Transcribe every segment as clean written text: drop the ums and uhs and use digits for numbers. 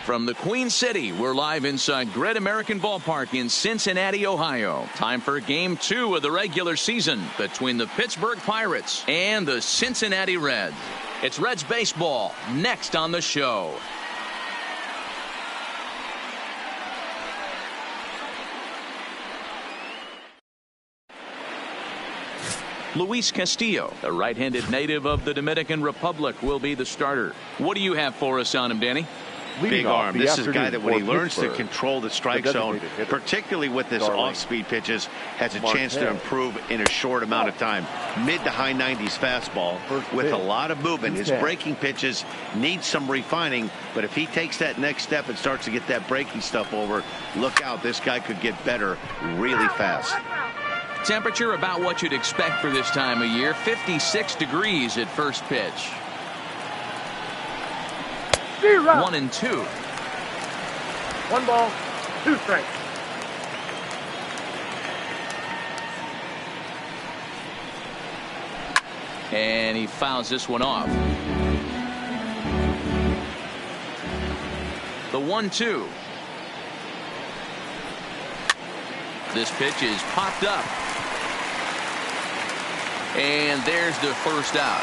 From the Queen City, we're live inside Great American Ballpark in Cincinnati, Ohio. Time for Game 2 of the regular season between the Pittsburgh Pirates and the Cincinnati Reds. It's Reds baseball next on the show. Luis Castillo, the right-handed native of the Dominican Republic, will be the starter. What do you have for us on him, Danny? Big arm. This is a guy that when he learns to control the strike zone, particularly with this off-speed pitches, has a chance to improve in a short amount of time. Mid to high 90s fastball with a lot of movement. His breaking pitches need some refining, but if he takes that next step and starts to get that breaking stuff over, look out. This guy could get better really fast. Temperature about what you'd expect for this time of year. 56 degrees at first pitch. 1-2. 1 ball, 2 strikes. And he fouls this one off. The 1-2. This pitch is popped up. And there's the first out.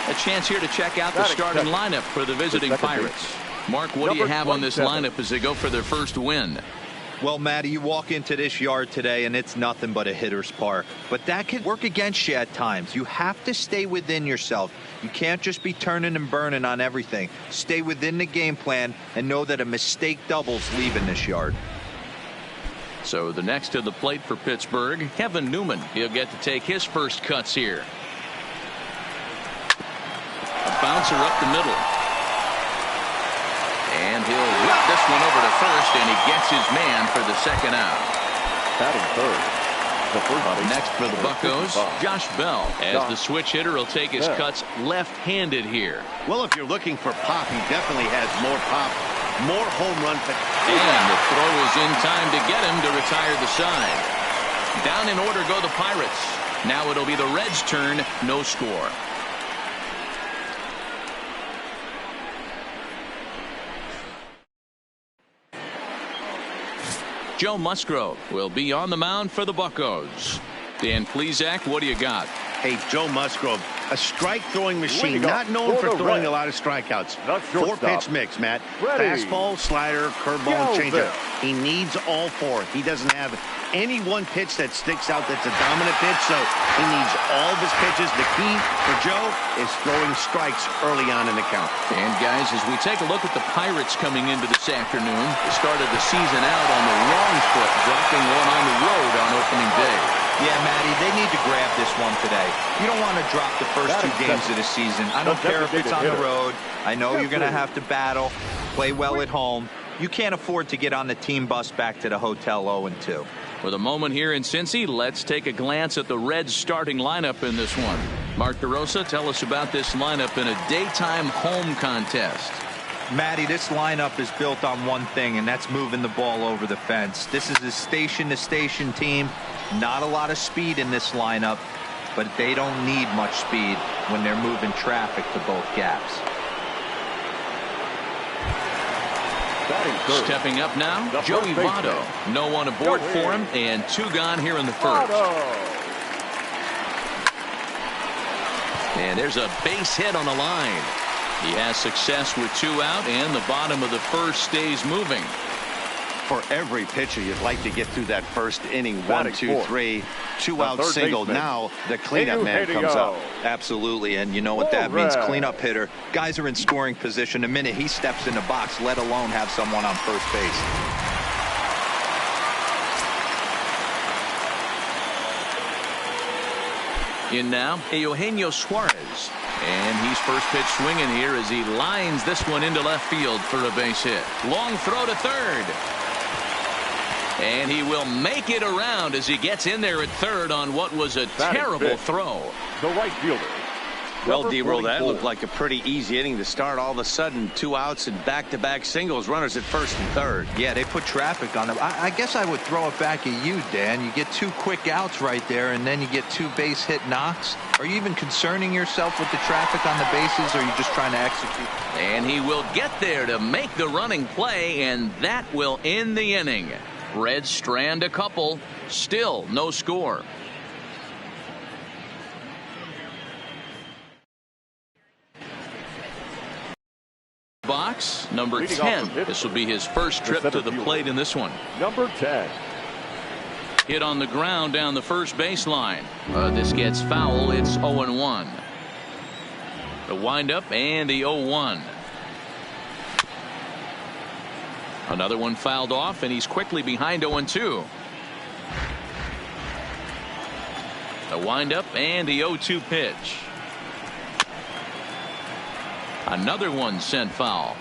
A chance here to check out the starting lineup for the visiting Pirates. Mark, what do you have on this lineup as they go for their first win? Well, Matty, you walk into this yard today and it's nothing but a hitter's park. But that can work against you at times. You have to stay within yourself. You can't just be turning and burning on everything. Stay within the game plan and know that a mistake doubles leaving this yard. So the next to the plate for Pittsburgh, Kevin Newman. He'll get to take his first cuts here. A bouncer up the middle. And he'll whip this one over to first, and he gets his man for the second out. Batting third. Next for the Buccos, Josh Bell, as the switch hitter will take his cuts left-handed here. Well, if you're looking for pop, he definitely has more pop, more home run. And the throw is in time to get him to retire the side. Down in order go the Pirates. Now it'll be the Reds' turn, no score. Joe Musgrove will be on the mound for the Buccos. Dan Plesac, what do you got? Hey, Joe Musgrove, a strike-throwing machine, not known for throwing a lot of strikeouts. 4-pitch mix, Matt. Fastball, slider, curveball, and changeup. He needs all 4. He doesn't have any one pitch that sticks out that's a dominant pitch, so he needs all of his pitches. The key for Joe is throwing strikes early on in the count. And, guys, as we take a look at the Pirates coming into this afternoon, they started the season out on the wrong foot, dropping one on the road on opening day. Yeah, Matty, they need to grab this one today. You don't want to drop the first 2 games of the season. I don't care if it's on the road. I know you're going to have to battle, play well at home. You can't afford to get on the team bus back to the hotel 0-2. For the moment here in Cincy, let's take a glance at the Reds starting lineup in this one. Mark DeRosa, tell us about this lineup in a daytime home contest. Matty, this lineup is built on one thing, and that's moving the ball over the fence. This is a station-to-station team. Not a lot of speed in this lineup, but they don't need much speed when they're moving traffic to both gaps. Stepping up now, Joey Votto. No one aboard for him, and 2 gone here in the first. And there's a base hit on the line. He has success with 2 out, and the bottom of the first stays moving. For every pitcher, you'd like to get through that first inning. 1, 2, 3, 2 out single. Now the cleanup man comes up. Absolutely, and you know what that means. Cleanup hitter. Guys are in scoring position the minute he steps in the box, let alone have someone on first base. In now, Eugenio Suarez. And he's first pitch swinging here as he lines this one into left field for a base hit. Long throw to third. And he will make it around as he gets in there at third on what was a terrible throw. The right fielder, Well, D-Roll, that looked like a pretty easy inning to start. All of a sudden, 2 outs and back-to-back singles, runners at first and third. Yeah, they put traffic on them. I guess I would throw it back at you, Dan. You get 2 quick outs right there, and then you get 2 base hit knocks. Are you even concerning yourself with the traffic on the bases, or are you just trying to execute? And he will get there to make the running play, and that will end the inning. Reds strand a couple. Still no score. Box number 10. This will be his first trip to the plate in this one. Number 10. Hit on the ground down the first baseline. This gets foul. It's 0-1. The windup and the 0-1. Another one fouled off, and he's quickly behind 0-2. The windup and the 0-2 pitch. Another one sent foul.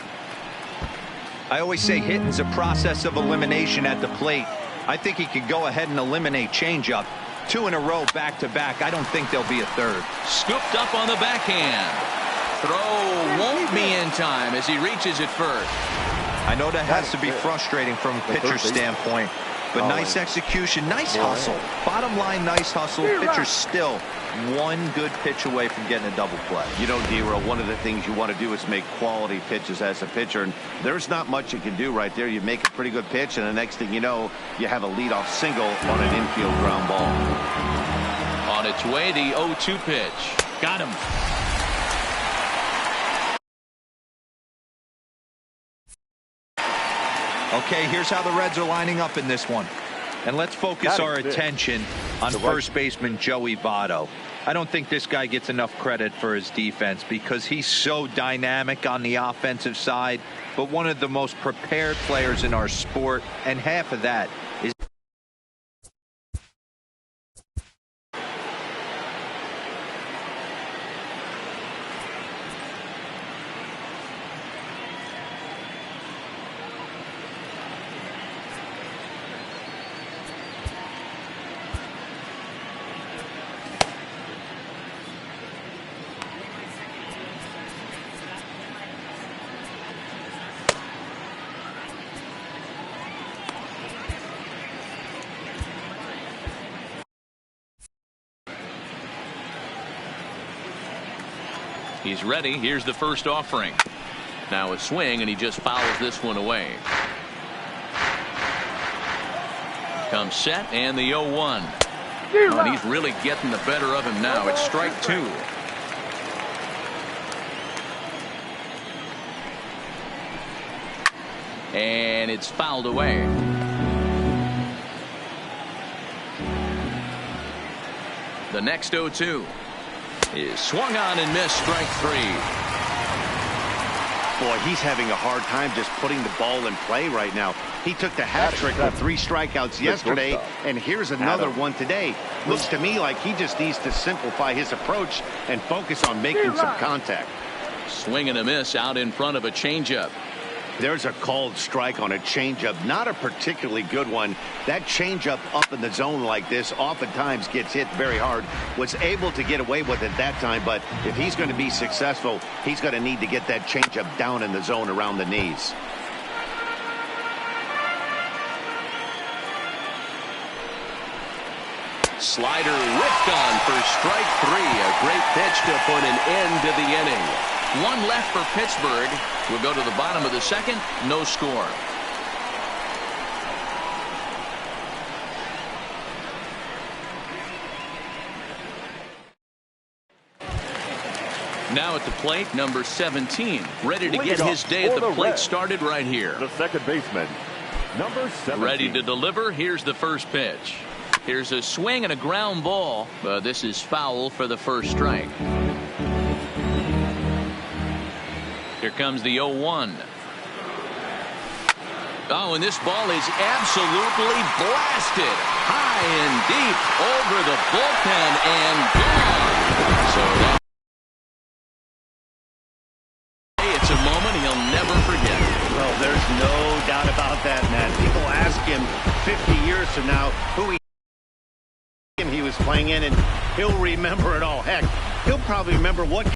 I always say hitting's a process of elimination at the plate. I think he could go ahead and eliminate changeup. 2 in a row back-to-back. I don't think there'll be a third. Scooped up on the backhand. Throw won't be in time as he reaches it first. I know that has to be frustrating from a pitcher's standpoint, but nice execution, nice hustle. Bottom line, nice hustle. Pitcher's still 1 good pitch away from getting a double play. You know, D-Roll, one of the things you want to do is make quality pitches as a pitcher, and there's not much you can do right there. You make a pretty good pitch, and the next thing you know, you have a leadoff single on an infield ground ball. On its way, the 0-2 pitch. Got him. Okay, here's how the Reds are lining up in this one. And let's focus our attention on first baseman Joey Votto. I don't think this guy gets enough credit for his defense because he's so dynamic on the offensive side, but one of the most prepared players in our sport, and half of that is He's ready. Here's the first offering. Now a swing, and he just fouls this one away. Comes set, and the 0-1. And he's really getting the better of him now. It's strike 2. And it's fouled away. The next 0-2 is swung on and missed, strike 3. Boy, he's having a hard time just putting the ball in play right now. He took the hat trick with 3 strikeouts yesterday, and here's another one today. Looks to me like he just needs to simplify his approach and focus on making some contact. Swing and a miss out in front of a changeup. There's a called strike on a changeup, not a particularly good one. That changeup up in the zone like this oftentimes gets hit very hard. Was able to get away with it that time, but if he's going to be successful, he's going to need to get that changeup down in the zone around the knees. Slider whipped on for strike 3. A great pitch to put an end to the inning. 1 left for Pittsburgh. We'll go to the bottom of the second. No score. Now at the plate, number 17. Ready to get his day at the plate started right here. The second baseman, number 17. Ready to deliver. Here's the first pitch. Here's a swing and a ground ball. This is foul for the first strike. Here comes the 0-1. Oh, and this ball is absolutely blasted high and deep over the bullpen and gone. So it's a moment he'll never forget. Well, there's no doubt about that, Matt. People ask him 50 years from now who he was playing in, and he'll remember it all. Heck, he'll probably remember what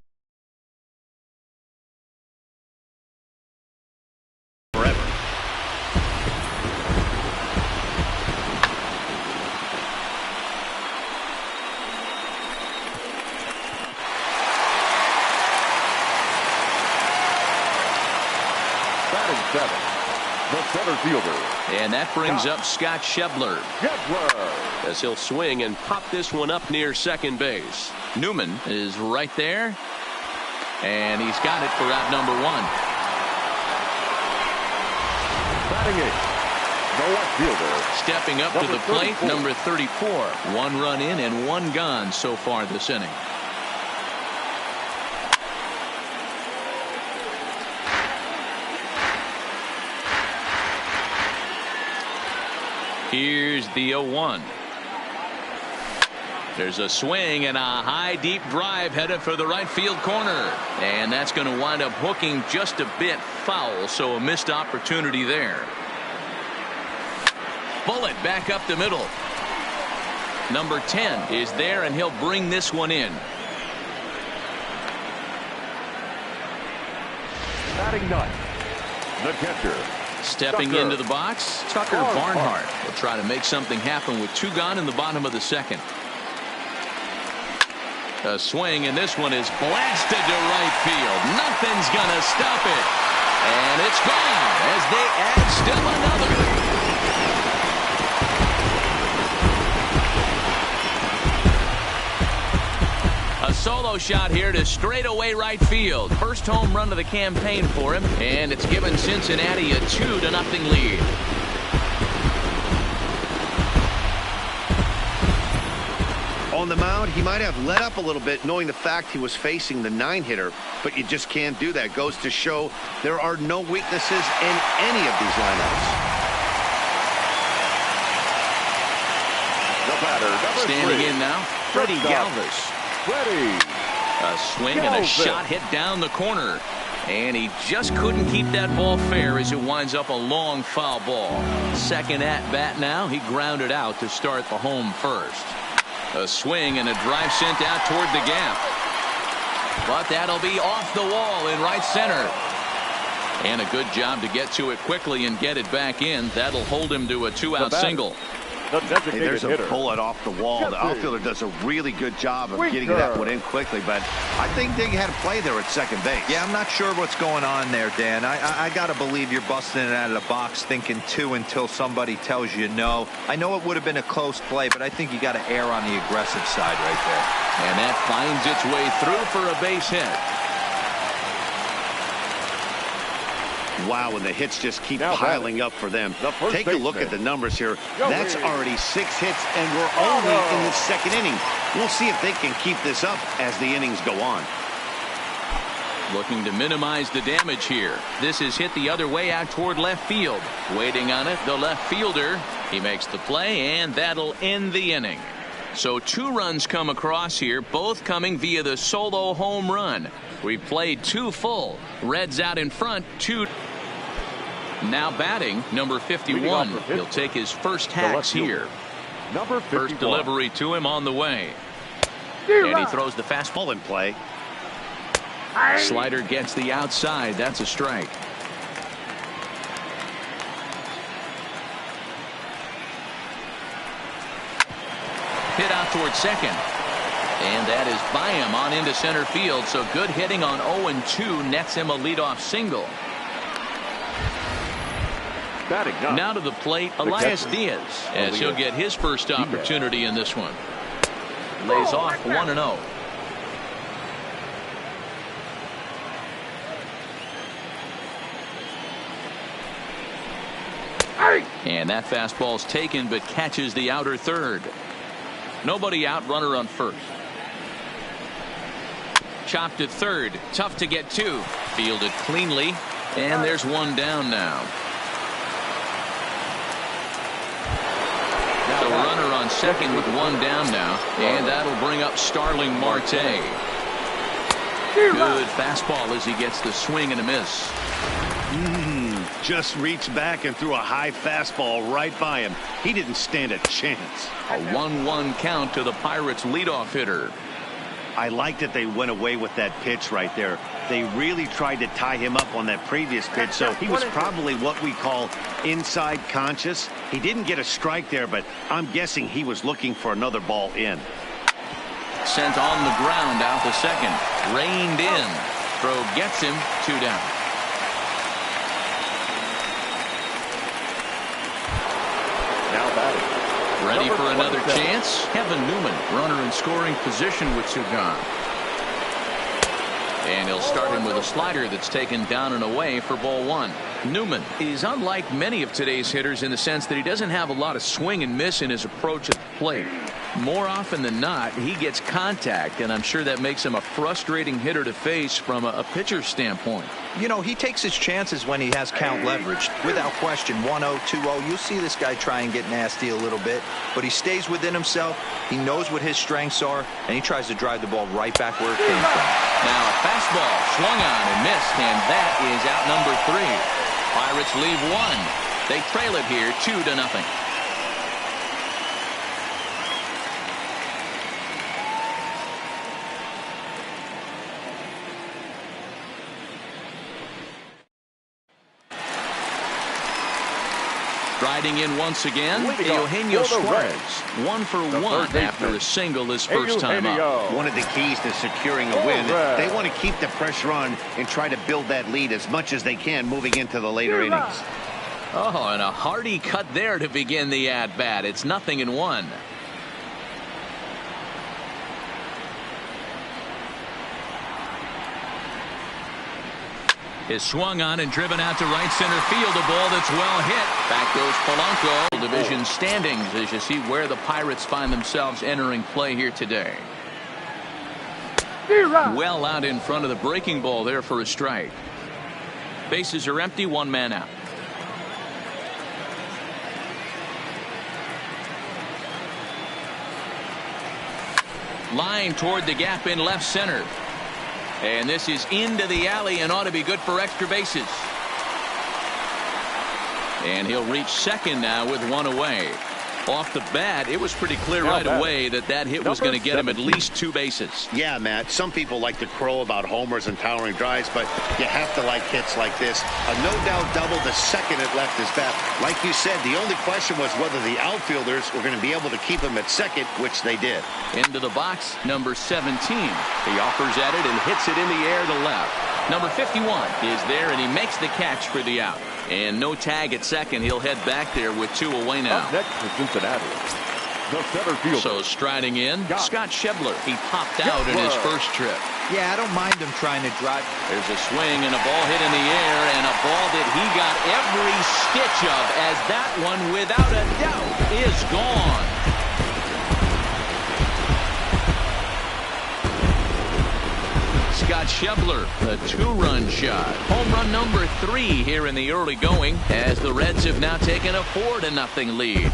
Batting seventh, the center fielder. And that brings up Scott Schebler. As he'll swing and pop this one up near second base. Newman is right there. And he's got it for out number one. Batting eighth, the left fielder. Stepping up to the plate, number 34. 1 run in and 1 gone so far this inning. Here's the 0-1. There's a swing and a high deep drive headed for the right field corner. And that's going to wind up hooking just a bit foul, so a missed opportunity there. Bullet back up the middle. Number 10 is there, and he'll bring this one in. Batting ninth, the catcher. Stepping into the box, Tucker Barnhart will try to make something happen with 2 gone in the bottom of the second. A swing, and this one is blasted to right field. Nothing's gonna stop it. And it's gone as they add still another. A solo shot here to straightaway right field. First home run of the campaign for him, and it's given Cincinnati a 2-0 lead. On the mound, he might have let up a little bit knowing the fact he was facing the 9-hitter, but you just can't do that. Goes to show there are no weaknesses in any of these lineups. The batter, number Standing 3. in now, Freddie Galvis. A swing and a shot hit down the corner. And he just couldn't keep that ball fair as it winds up a long foul ball. Second at bat now. He grounded out to start the home first. A swing and a drive sent out toward the gap. But that'll be off the wall in right center. And a good job to get to it quickly and get it back in. That'll hold him to a 2-out single. Hey, there's a bullet off the wall. The outfielder does a really good job of getting that one in quickly, but I think they had a play there at second base. Yeah, I'm not sure what's going on there, Dan. I got to believe you're busting it out of the box thinking 2 until somebody tells you no. I know it would have been a close play, but I think you got to err on the aggressive side right there. And that finds its way through for a base hit. Wow, and the hits just keep piling up for them. Take a look at the numbers here. That's already 6 hits, and we're only in the second inning. We'll see if they can keep this up as the innings go on. Looking to minimize the damage here. This is hit the other way out toward left field. Waiting on it, the left fielder. He makes the play, and that'll end the inning. So 2 runs come across here, both coming via the solo home run. We've played 2 full. Reds out in front, 2. Now batting, number 51. He'll take his first hacks here. Number 51. First delivery to him on the way. And he throws the fastball in play. Slider gets the outside. That's a strike. Hit out toward second. And that is by him on into center field. So good hitting on 0-2 nets him a leadoff single. Now to the plate, Elias Diaz, as he'll get his first opportunity in this one. Lays off 1-0. And that fastball's taken, but catches the outer third. Nobody out, runner on first. Chopped at third, tough to get to. Fielded cleanly, and there's one down now. The runner on second with one down now, and that'll bring up Starling Marte. Good fastball as he gets the swing and a miss. Just reached back and threw a high fastball right by him. He didn't stand a chance. A 1-1 count to the Pirates leadoff hitter. I like that they went away with that pitch right there. They really tried to tie him up on that previous pitch, so he was probably what we call inside conscious. He didn't get a strike there, but I'm guessing he was looking for another ball in. Sent on the ground out to second. Reined in. Throw gets him, 2 down. Now batting. Ready for another chance? Kevin Newman, runner in scoring position with two gone. And he'll start him with a slider that's taken down and away for ball one. Newman is unlike many of today's hitters in the sense that he doesn't have a lot of swing and miss in his approach at the plate. More often than not, he gets contact, and I'm sure that makes him a frustrating hitter to face from a pitcher's standpoint. You know, he takes his chances when he has count leveraged. Without question, 1-0, 2-0, you'll see this guy try and get nasty a little bit, but he stays within himself. He knows what his strengths are, and he tries to drive the ball right back where it came from. Now a fastball swung on and missed, and that is out number 3. Pirates leave one. They trail it here 2-0. Riding in once again, Eugenio Suarez, 1 for 1 after a single his first time up. One of the keys to securing a win, they want to keep the pressure on and try to build that lead as much as they can moving into the later innings. Oh, and a hearty cut there to begin the at-bat. It's 0-1. Is swung on and driven out to right center field. A ball that's well hit. Back goes Polanco. Division standings as you see where the Pirates find themselves entering play here today. Well out in front of the breaking ball there for a strike. Bases are empty, 1 man out. Line toward the gap in left center. And this is into the alley and ought to be good for extra bases. And he'll reach second now with 1 away. Off the bat, it was pretty clear right away that hit was going to get him at least 2 bases. Yeah, Matt, some people like to crow about homers and towering drives, but you have to like hits like this. A no-doubt double the second it left his bat. Like you said, the only question was whether the outfielders were going to be able to keep him at second, which they did. Into the box, number 17. He offers at it and hits it in the air to left. Number 51 is there, and he makes the catch for the out. And no tag at second. He'll head back there with 2 away now. Up next for Cincinnati, the center fielder. So striding in, Scott Schebler. He popped out in his first trip. Yeah, I don't mind him trying to drive. There's a swing and a ball hit in the air, and a ball that he got every stitch of, as that one, without a doubt, is gone. Scott Schebler, a 2-run shot. Home run number 3 here in the early going, as the Reds have now taken a 4-0 lead.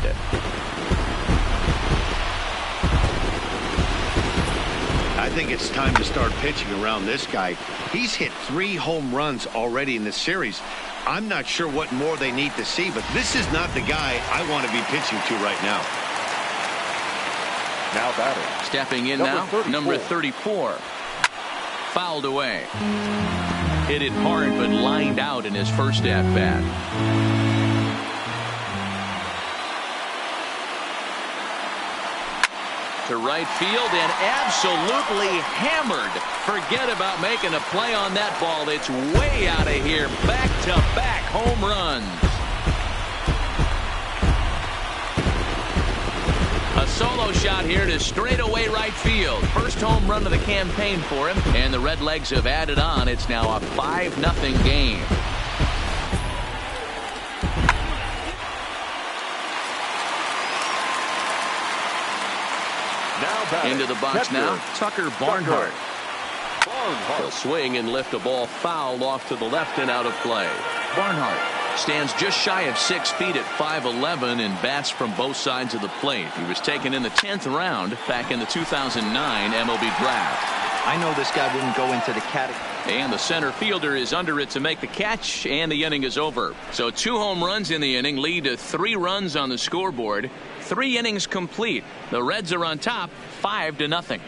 I think it's time to start pitching around this guy. He's hit 3 home runs already in this series. I'm not sure what more they need to see, but this is not the guy I want to be pitching to right now. Now batting. Stepping in now, number 34. Fouled away. Hit it hard, but lined out in his first at-bat. To right field and absolutely hammered. Forget about making a play on that ball. It's way out of here. Back-to-back home runs. A solo shot here to straightaway right field. First home run of the campaign for him, and the Redlegs have added on. It's now a 5-0 game. Into the box now, Tucker Barnhart. He'll swing and lift a ball foul off to the left and out of play. Barnhart stands just shy of 6 feet at 5'11" and bats from both sides of the plate. He was taken in the 10th round back in the 2009 MLB draft. I know this guy wouldn't go into the category. And the center fielder is under it to make the catch, and the inning is over. So 2 home runs in the inning lead to 3 runs on the scoreboard. 3 innings complete. The Reds are on top, 5-0.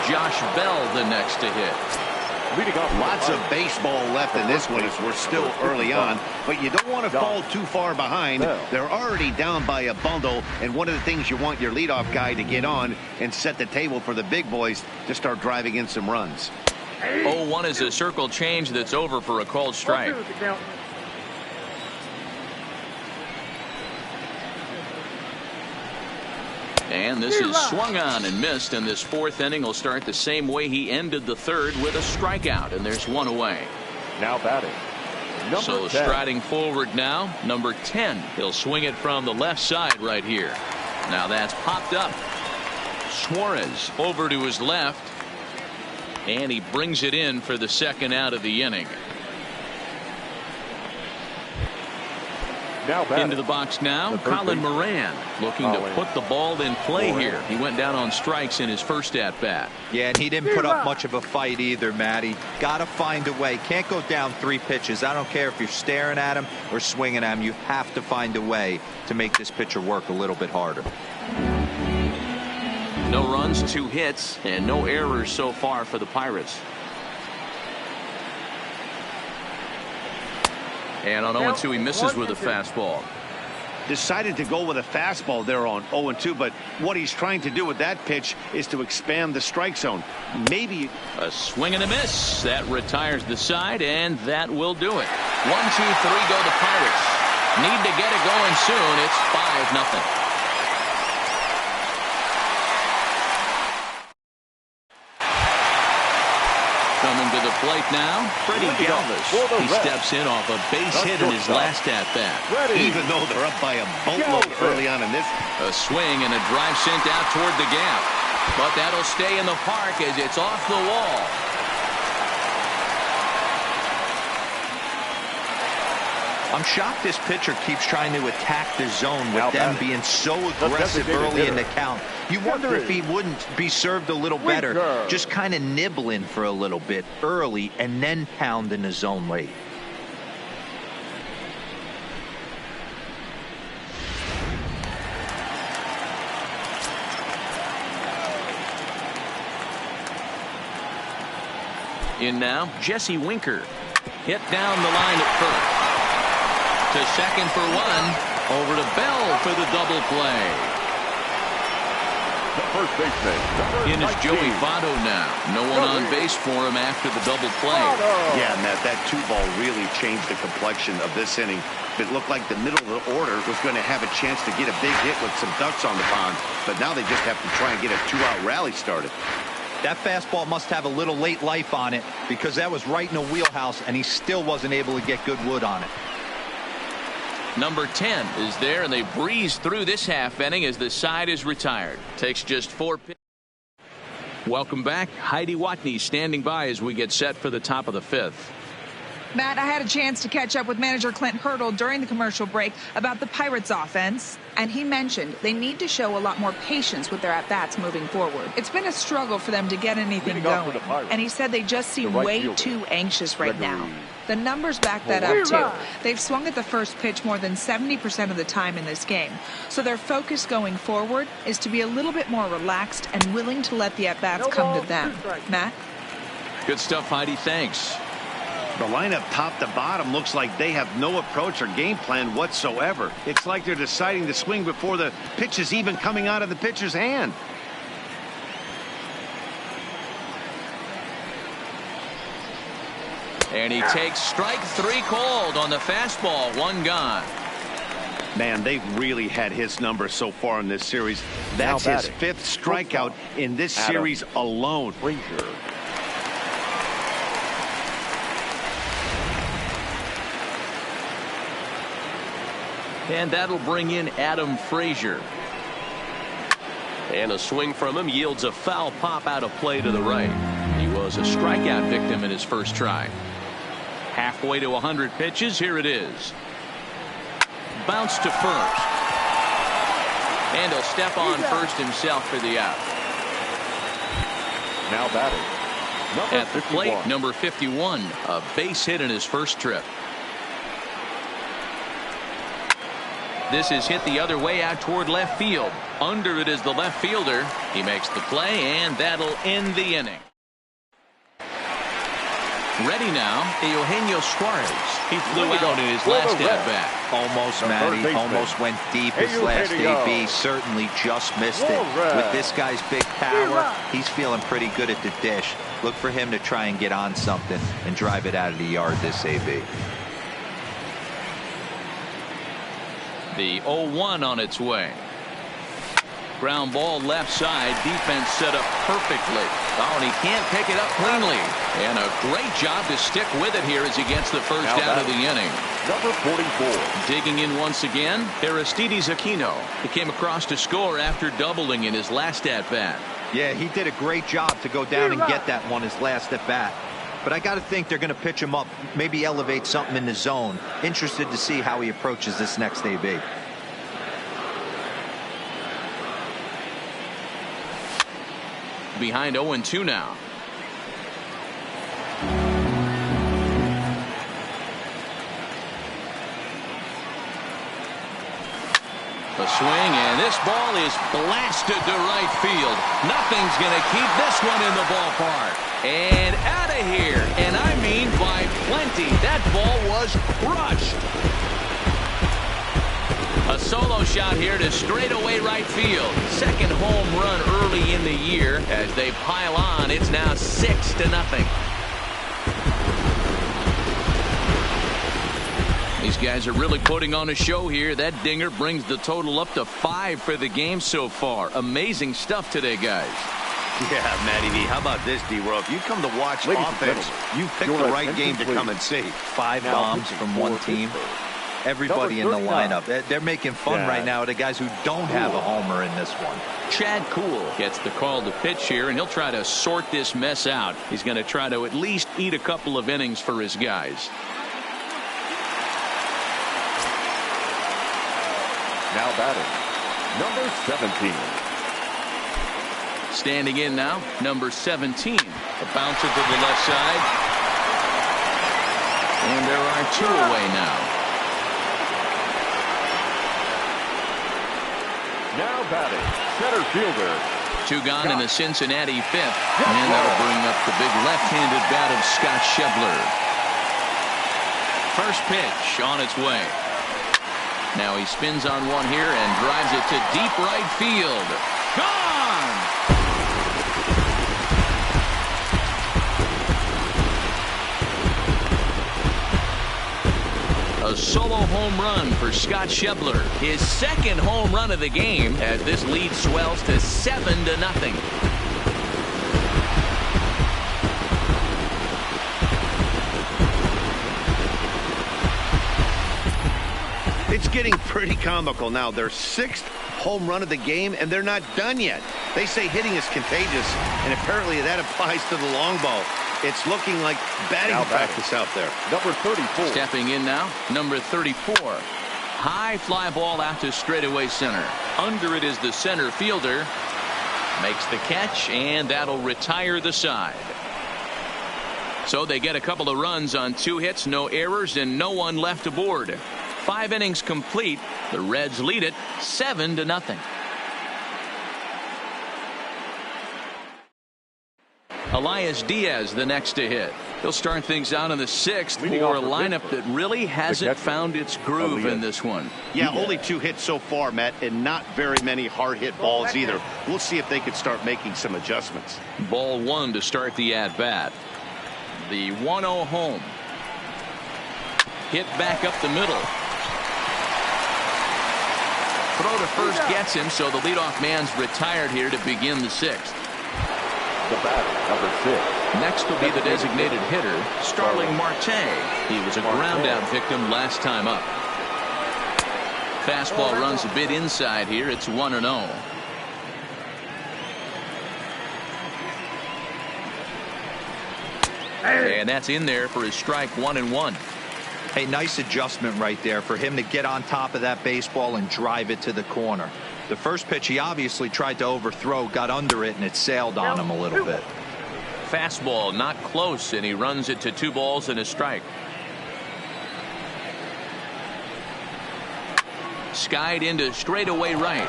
Josh Bell the next to hit. Lots of baseball left in this one as we're still early on, but you don't want to fall too far behind. They're already down by a bundle, and one of the things you want your leadoff guy to get on and set the table for the big boys to start driving in some runs. 0-1 is a circle change that's over for a called strike. And this is swung on and missed, and this fourth inning will start the same way he ended the third, with a strikeout, and there's one away. Now batting. So 10. striding forward now, number 10. He'll swing it from the left side right here. Now that's popped up. Suarez over to his left, and he brings it in for the second out of the inning. Now into the box now, Colin Moran looking to put the ball in play here. He went down on strikes in his first at bat. Yeah, and he didn't put up much of a fight either, Matty. Got to find a way. Can't go down 3 pitches. I don't care if you're staring at him or swinging at him. You have to find a way to make this pitcher work a little bit harder. No runs, 2 hits, and no errors so far for the Pirates. And on 0-2, he misses with a fastball. Decided to go with a fastball there on 0-2, but what he's trying to do with that pitch is to expand the strike zone. Maybe a swing and a miss. That retires the side, and that will do it. 1-2-3 go the Pirates. Need to get it going soon. It's 5-0. Coming to the plate now, Freddie Galvis. He steps in off a base hit in his last at-bat. Even though they're up by a boatload early on in this. A swing and a drive sent out toward the gap. But that'll stay in the park as it's off the wall. I'm shocked this pitcher keeps trying to attack the zone with them being so aggressive early in the count. You wonder if he wouldn't be served a little better, just kind of nibbling for a little bit early and then pound in the zone late. In now, Jesse Winker. Hit down the line at first. To second for one. Over to Bell for the double play. The first baseman. In is Joey Votto now. No one on base for him after the double play. Yeah, Matt, that 2-ball really changed the complexion of this inning. It looked like the middle of the order was going to have a chance to get a big hit with some ducks on the pond, but now they just have to try and get a 2-out rally started. That fastball must have a little late life on it, because that was right in the wheelhouse, and he still wasn't able to get good wood on it. Number 10 is there, and they breeze through this half inning as the side is retired. Takes just 4 pitches. Welcome back. Heidi Watney standing by as we get set for the top of the 5th. Matt, I had a chance to catch up with manager Clint Hurdle during the commercial break about the Pirates offense, and he mentioned they need to show a lot more patience with their at-bats moving forward. It's been a struggle for them to get anything going, and he said they just seem way too anxious right now. The numbers back that up, too. They've swung at the first pitch more than 70% of the time in this game. So their focus going forward is to be a little bit more relaxed and willing to let the at-bats come to them. Matt? Good stuff, Heidi. Thanks. The lineup top to bottom looks like they have no approach or game plan whatsoever. It's like they're deciding to swing before the pitch is even coming out of the pitcher's hand. And he takes strike 3 called on the fastball. 1 gone. Man, they've really had his number so far in this series. That's his 5th strikeout in this series alone. And that'll bring in Adam Frazier. And a swing from him yields a foul pop out of play to the right. He was a strikeout victim in his first try. Halfway to 100 pitches. Here it is. Bounce to first. And he'll step on first himself for the out. Now batting. At the plate, number 51. A base hit in his first trip. This is hit the other way out toward left field. Under it is the left fielder. He makes the play, and that'll end the inning. Ready now, Eugenio Suarez. He flew out in his last at-bat. Almost, Matty. Almost went deep his last AB. Certainly just missed it. With this guy's big power, he's feeling pretty good at the dish. Look for him to try and get on something and drive it out of the yard this AB. The 0-1 on its way. Ground ball left side. Defense set up perfectly. Oh, and he can't pick it up cleanly. And a great job to stick with it here as he gets the first out of the inning. Number 44. Digging in once again, Aristides Aquino. He came across to score after doubling in his last at-bat. Yeah, he did a great job to go down and get that one his last at-bat. But I got to think they're going to pitch him up, maybe elevate something in the zone. Interested to see how he approaches this next AB. Behind 0-2 now. A swing, and this ball is blasted to right field. Nothing's going to keep this one in the ballpark. And out of here, and I mean by plenty. That ball was crushed. A solo shot here to straightaway right field. Second home run early in the year. As they pile on, it's now 6-0. These guys are really putting on a show here. That dinger brings the total up to 5 for the game so far. Amazing stuff today, guys. Yeah, Matty V. How about this, D-Row? If you come to watch offense, you pick the right game to come and see. 5 bombs from one team. Everybody in the lineup. They're making fun right now of the guys who don't have a homer in this one. Chad Kuhl gets the call to pitch here, and he'll try to sort this mess out. He's going to try to at least eat a couple of innings for his guys. Now batting, number 17. Standing in now, number 17. A bouncer to the left side. And there are 2 away now. Now batting, center fielder. 2 gone in the Cincinnati 5th. And that'll bring up the big left-handed bat of Scott Schebler. First pitch on its way. Now he spins on one here and drives it to deep right field. Gone! A solo home run for Scott Schebler. His second home run of the game as this lead swells to 7-0. It's getting pretty comical now. Their 6th home run of the game, and they're not done yet. They say hitting is contagious, and apparently that applies to the long ball. It's looking like batting practice out there. Number 34. Stepping in now, number 34. High fly ball out to straightaway center. Under it is the center fielder. Makes the catch, and that'll retire the side. So they get a couple of runs on 2 hits, no errors, and no one left aboard. 5 innings complete. The Reds lead it 7-0. Elias Diaz the next to hit. He'll start things out in the 6th for a lineup that really hasn't found its groove in this one. Yeah, only 2 hits so far, Matt, and not very many hard hit balls either. We'll see if they can start making some adjustments. Ball 1 to start the at bat. The 1-0 home. Hit back up the middle. Throw to first gets him, so the leadoff man's retired here to begin the 6th. The batter, number 6. Next will be the designated hitter, Starling Marte. He was a ground-out victim last time up. Fastball runs a bit inside here. It's 1-0. And that's in there for his strike 1-1. Hey, nice adjustment right there for him to get on top of that baseball and drive it to the corner. The first pitch he obviously tried to overthrow, got under it, and it sailed on him a little bit. Fastball not close, and he runs it to 2 balls and a strike. Skied into straightaway right.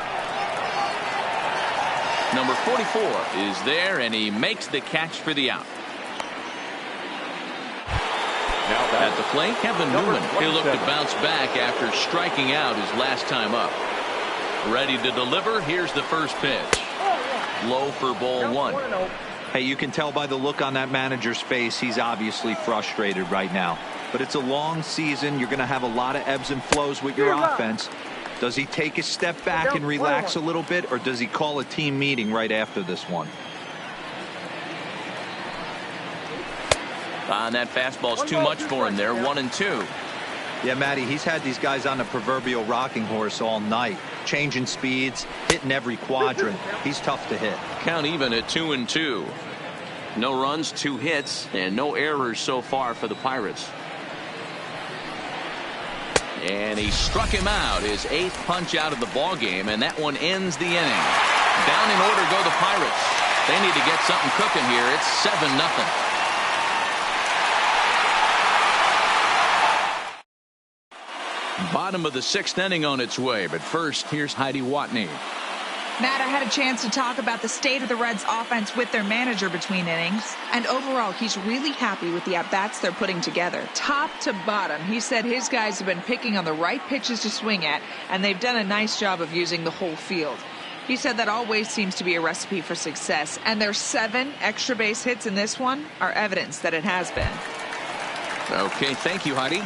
Number 44 is there, and he makes the catch for the out. Now at the plate, Kevin Newman. He'll look to bounce back after striking out his last time up. Ready to deliver. Here's the first pitch. Low for ball 1. Hey, you can tell by the look on that manager's face, he's obviously frustrated right now. But it's a long season. You're going to have a lot of ebbs and flows with your offense. Does he take a step back and relax a little bit, or does he call a team meeting right after this one? That fastball's too much for him there. 1-2. Yeah, Matty, he's had these guys on the proverbial rocking horse all night, changing speeds, hitting every quadrant. He's tough to hit. Count even at 2-2. No runs, 2 hits, and no errors so far for the Pirates. And he struck him out, his 8th punch out of the ball game, and that one ends the inning. Down in order go the Pirates. They need to get something cooking here. It's 7-0. Bottom of the 6th inning on its way, but first, here's Heidi Watney. Matt, I had a chance to talk about the state of the Reds offense with their manager between innings, and overall, he's really happy with the at-bats they're putting together. Top to bottom, he said his guys have been picking on the right pitches to swing at, and they've done a nice job of using the whole field. He said that always seems to be a recipe for success, and their 7 extra base hits in this one are evidence that it has been. Okay, thank you, Heidi.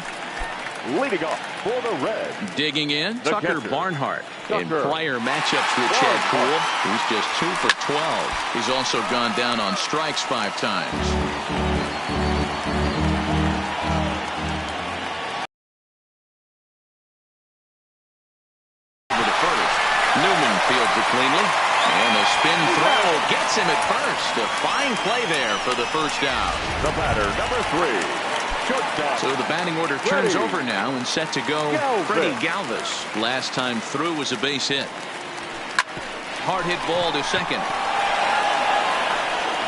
Leading off for the Reds. Digging in, The Tucker catcher. Barnhart. In Tucker prior matchups with Chad Poole, he's just 2 for 12. He's also gone down on strikes 5 times. Over to first. Newman fields it cleanly. And a spin throw gets him at first. A fine play there for the first out. The batter, number 3. So the batting order turns over now and set to go Freddie Galvis. Last time through was a base hit. Hard hit ball to second.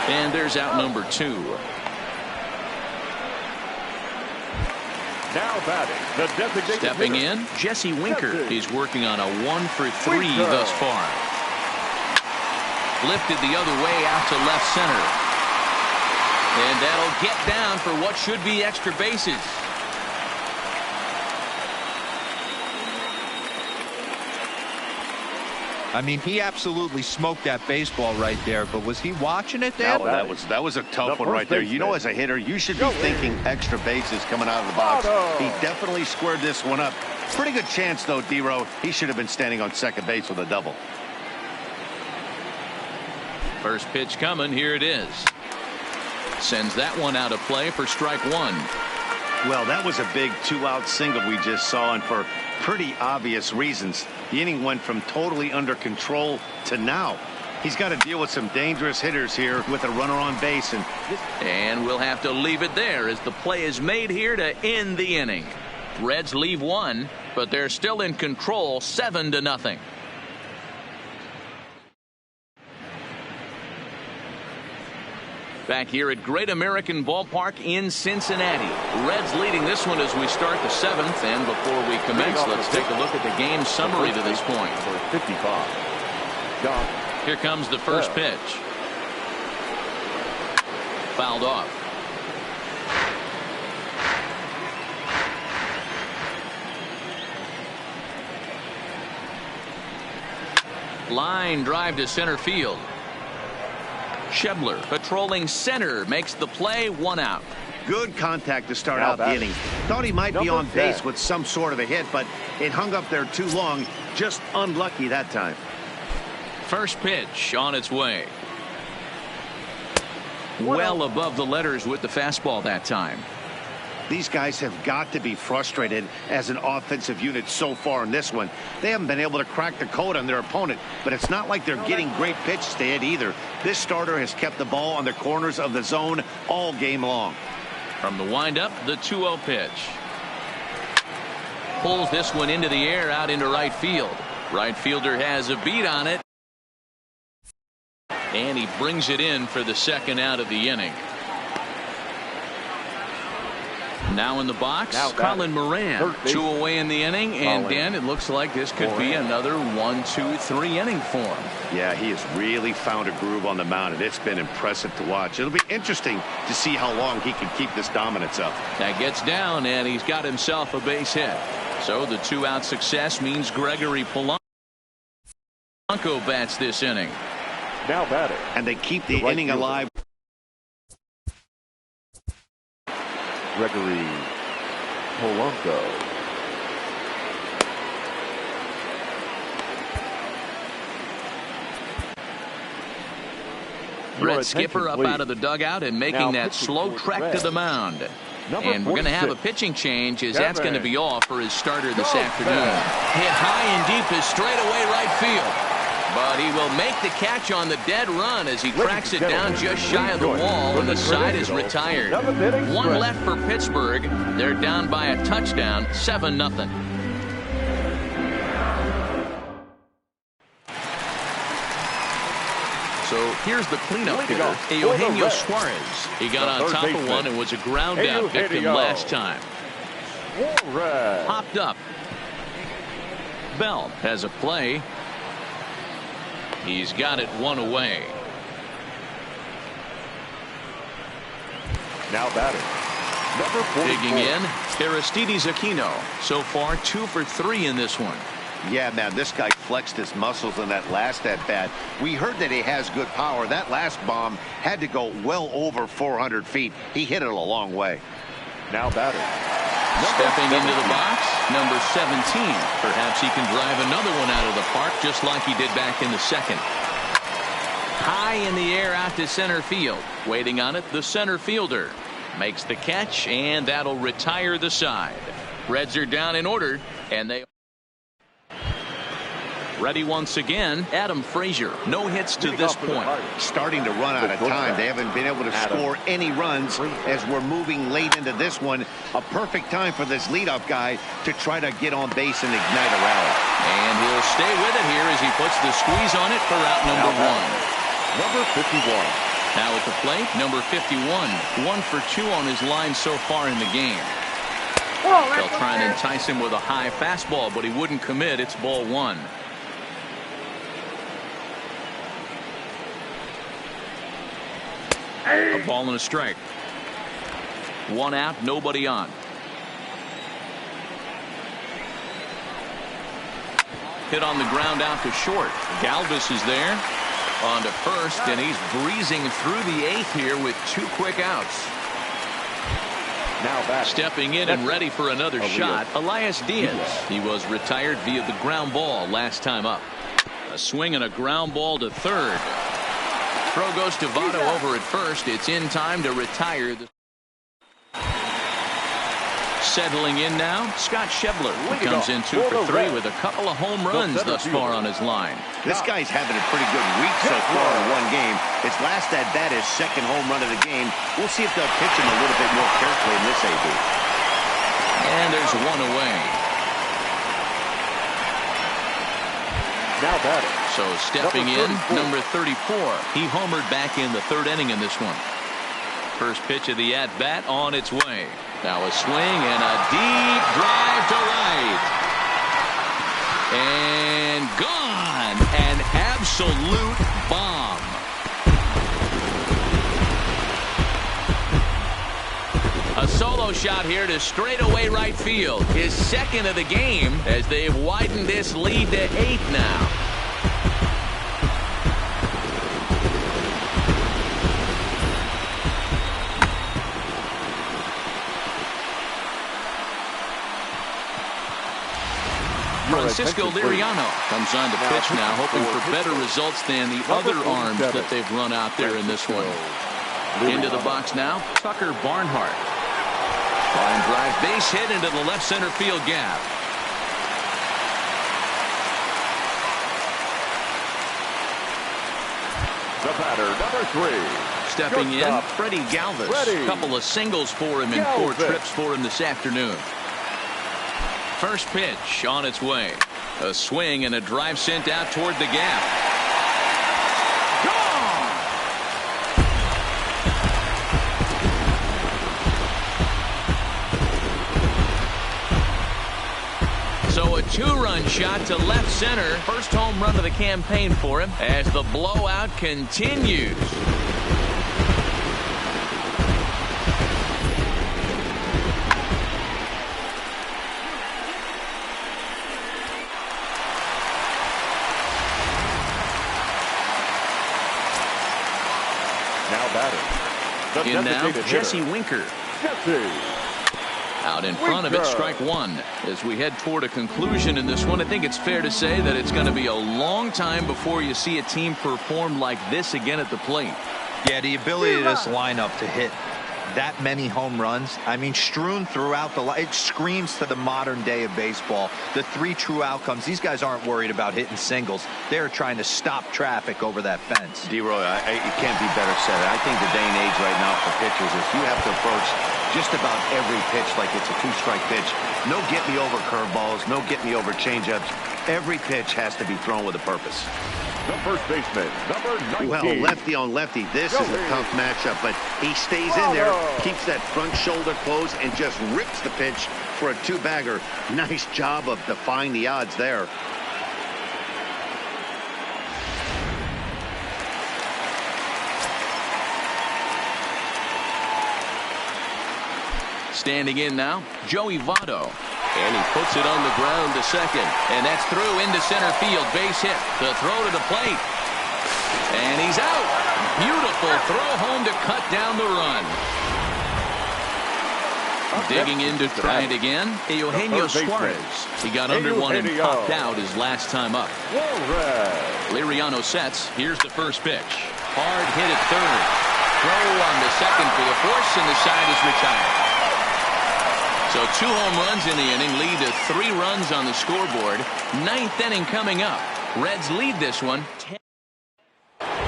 And there's out number 2. Now batting, the designated Stepping hitter. in, Jesse Winker. He's working on a 1 for 3 thus far. Lifted the other way out to left center. And that'll get down for what should be extra bases. I mean, he absolutely smoked that baseball right there, but was he watching it there? No, that was a tough one right there. You know, as a hitter, you should be thinking extra bases coming out of the box. He definitely squared this one up. Pretty good chance, though, D-Row. He should have been standing on second base with a double. First pitch coming. Here it is. Sends that one out of play for strike 1. Well, that was a big 2-out single we just saw, and for pretty obvious reasons. The inning went from totally under control to now. He's got to deal with some dangerous hitters here with a runner on base. And we'll have to leave it there as the play is made here to end the inning. Reds leave 1, but they're still in control 7-0. Back here at Great American Ballpark in Cincinnati. Reds leading this one as we start the 7th. And before we commence, let's take a look at the game summary to this point. 55. Here comes the first pitch. Fouled off. Line drive to center field. Shebler patrolling center makes the play, 1 out. Good contact to start out the inning. Thought he might be on base with some sort of a hit, but it hung up there too long. Just unlucky that time. First pitch on its way. Well above the letters with the fastball that time. These guys have got to be frustrated as an offensive unit so far in this one. They haven't been able to crack the code on their opponent, but it's not like they're getting great pitches to hit either. This starter has kept the ball on the corners of the zone all game long. From the windup, the 2-0 pitch. Pulls this one into the air out into right field. Right fielder has a beat on it. And he brings it in for the second out of the inning. Now in the box, Colin Moran. 2 away in the inning, and Dan, it looks like this could be another 1-2-3 inning for him. Yeah, he has really found a groove on the mound, and it's been impressive to watch. It'll be interesting to see how long he can keep this dominance up. That gets down, and he's got himself a base hit. So the 2-out success means Gregory Polanco bats this inning. Now batting. And they keep the inning alive. Gregory Polanco. Red skipper up out of the dugout and making that slow trek to the mound. And we're going to have a pitching change as that's going to be off for his starter this afternoon. Hit high and deep to straightaway right field. But he will make the catch on the dead run as he tracks it down just shy of the wall, and the side is retired. One left for Pittsburgh. They're down by a touchdown, 7-0. So here's the cleanup hitter, Eugenio Suarez. He got on top of one and was a ground out victim last time. Hopped up. Bell has a play. He's got it one away. Now batting. Number 44. Digging in, Aristides Aquino. So far, 2 for 3 in this one. Yeah, man, this guy flexed his muscles in that last at-bat. We heard that he has good power. That last bomb had to go well over 400 feet. He hit it a long way. Now batting. Stepping into the box, number 17. Perhaps he can drive another one out of the park just like he did back in the second. High in the air out to center field. Waiting on it, the center fielder. Makes the catch, and that'll retire the side. Reds are down in order, and they ready once again. Adam Frazier, no hits to this point. Starting to run out of time. They haven't been able to score any runs as we're moving late into this one. A perfect time for this leadoff guy to try to get on base and ignite a rally. And he'll stay with it here as he puts the squeeze on it for out number 1. Number 51. Now at the plate, number 51. 1 for 2 on his line so far in the game. They'll try and entice him with a high fastball, but he wouldn't commit. It's ball 1. A ball and a strike. 1 out, nobody on. Hit on the ground out to short. Galvis is there. On to first, and he's breezing through the 8th here with 2 quick outs. Now back. Stepping in and ready for another shot, Elias Diaz. He was retired via the ground ball last time up. A swing and a ground ball to third. Throw goes to Votto over at first. It's in time to retire. Settling in now, Scott Schebler. He comes in 2 for 3 with a couple of home runs thus far on his line. This guy's having a pretty good week so far in one game. His last at-bat is second home run of the game. We'll see if they'll pitch him a little bit more carefully in this AB. And there's 1 away. Now batting. So stepping in, number 34. He homered back in the 3rd inning in this one. First pitch of the at-bat on its way. Now a swing and a deep drive to right. And gone. An absolute bomb. A solo shot here to straightaway right field. His second of the game as they've widened this lead to 8 now. Francisco Liriano comes on to pitch now, hoping for better results than the other arms that they've run out there in this one. Into the box now, Tucker Barnhart. Line drive, base hit into the left center field gap. The batter, number 3. Stepping in, Freddie Galvis. A couple of singles for him and 4 trips for him this afternoon. First pitch on its way. A swing and a drive sent out toward the gap. Gone! So a 2-run shot to left center. First home run of the campaign for him as the blowout continues. In now, Jesse Winker. Out in front of it, strike 1. As we head toward a conclusion in this one, I think it's fair to say that it's going to be a long time before you see a team perform like this again at the plate. Yeah, the ability of this lineup to hit that many home runs, I mean, strewn throughout it screams to the modern day of baseball. The 3 true outcomes. These guys aren't worried about hitting singles. They're trying to stop traffic over that fence. D-Roy, it can't be better said. I think the day and age right now for pitchers is you have to approach just about every pitch like it's a 2-strike pitch. No get-me-over curveballs, no get-me-over changeups. Every pitch has to be thrown with a purpose. The first baseman, number 19. Well, lefty on lefty, this is a tough matchup, but he stays in there, keeps that front shoulder closed, and just rips the pitch for a 2-bagger. Nice job of defying the odds there. Standing in now, Joey Votto. And he puts it on the ground to second. And that's through into center field. Base hit. The throw to the plate. And he's out. Beautiful throw home to cut down the run. Digging in to try it again, Eugenio Suarez. He got under one and popped out his last time up. Liriano sets. Here's the first pitch. Hard hit at third. Throw on the second for the force, and the side is retired. So 2 home runs in the inning lead to 3 runs on the scoreboard. 9th inning coming up. Reds lead this one.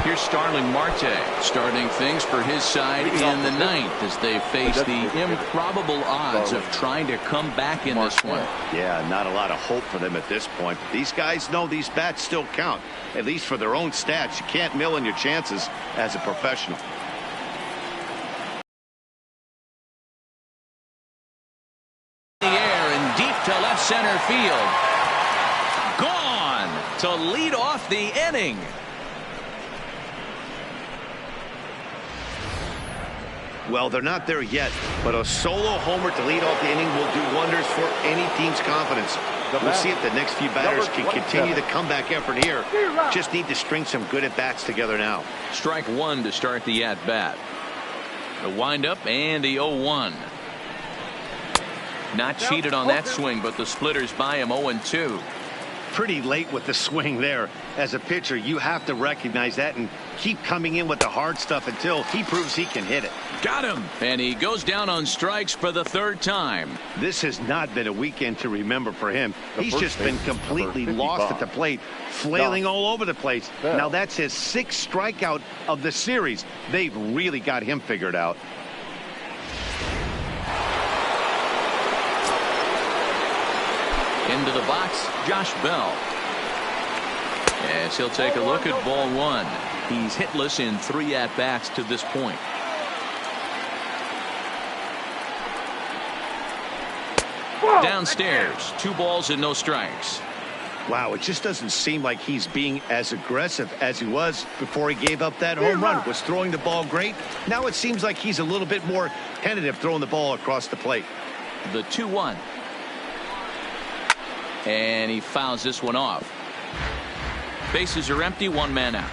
Here's Starling Marte starting things for his side in the 9th as they face the improbable odds of trying to come back in this one. Yeah, not a lot of hope for them at this point. But these guys know these bats still count, at least for their own stats. You can't mill in your chances as a professional. To left center field. Gone to lead off the inning. Well, they're not there yet, but a solo homer to lead off the inning will do wonders for any team's confidence. We'll see if the next few batters can continue the comeback effort here. Just need to string some good at-bats together now. Strike 1 to start the at-bat. The windup and the 0-1. Not cheated on that swing, but the splitters by him 0-2. Pretty late with the swing there. As a pitcher, you have to recognize that and keep coming in with the hard stuff until he proves he can hit it. Got him. And he goes down on strikes for the 3rd time. This has not been a weekend to remember for him. He's just been completely lost at the plate, flailing all over the place. Now that's his 6th strikeout of the series. They've really got him figured out. Into the box, Josh Bell. As he'll take a look at ball 1. He's hitless in 3 at-bats to this point. Downstairs, 2 balls and no strikes. Wow, it just doesn't seem like he's being as aggressive as he was before he gave up that home run. Was throwing the ball great. Now it seems like he's a little bit more tentative throwing the ball across the plate. The 2-1. And he fouls this one off. Bases are empty, 1 man out.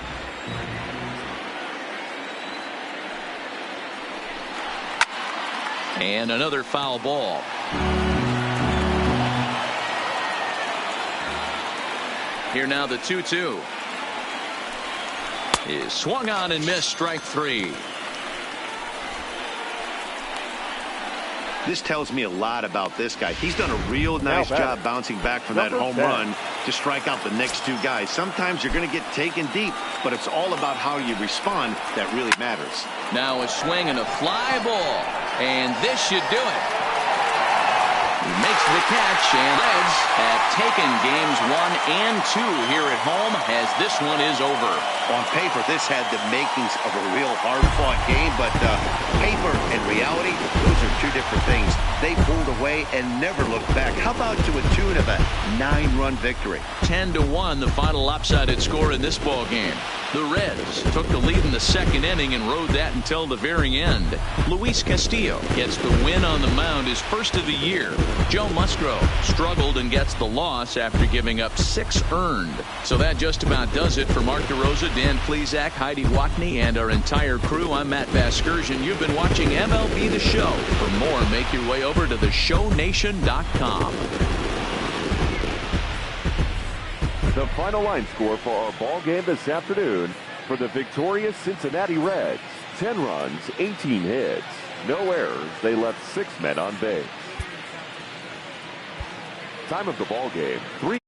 And another foul ball. Here now the 2-2. Is swung on and missed, strike 3. This tells me a lot about this guy. He's done a real nice job bouncing back from that home run to strike out the next 2 guys. Sometimes you're going to get taken deep, but it's all about how you respond that really matters. Now a swing and a fly ball, and this should do it. He makes the catch, and Reds have taken games 1 and 2 here at home as this one is over. On paper, this had the makings of a real hard-fought game, but paper and reality, those are 2 different things. They pulled away and never looked back. How about to a tune of a 9-run victory? 10-1, the final lopsided score in this ball game. The Reds took the lead in the 2nd inning and rode that until the very end. Luis Castillo gets the win on the mound, his first of the year. Joe Musgrove struggled and gets the loss after giving up 6 earned. So that just about does it for Mark DeRosa, Dan Plesac, Heidi Watney, and our entire crew. I'm Matt Vasgersian. You've been watching MLB The Show. For more, make your way over to theshownation.com. The final line score for our ball game this afternoon. for the victorious Cincinnati Reds. 10 runs, 18 hits, no errors. They left 6 men on base. Time of the ball game, 3.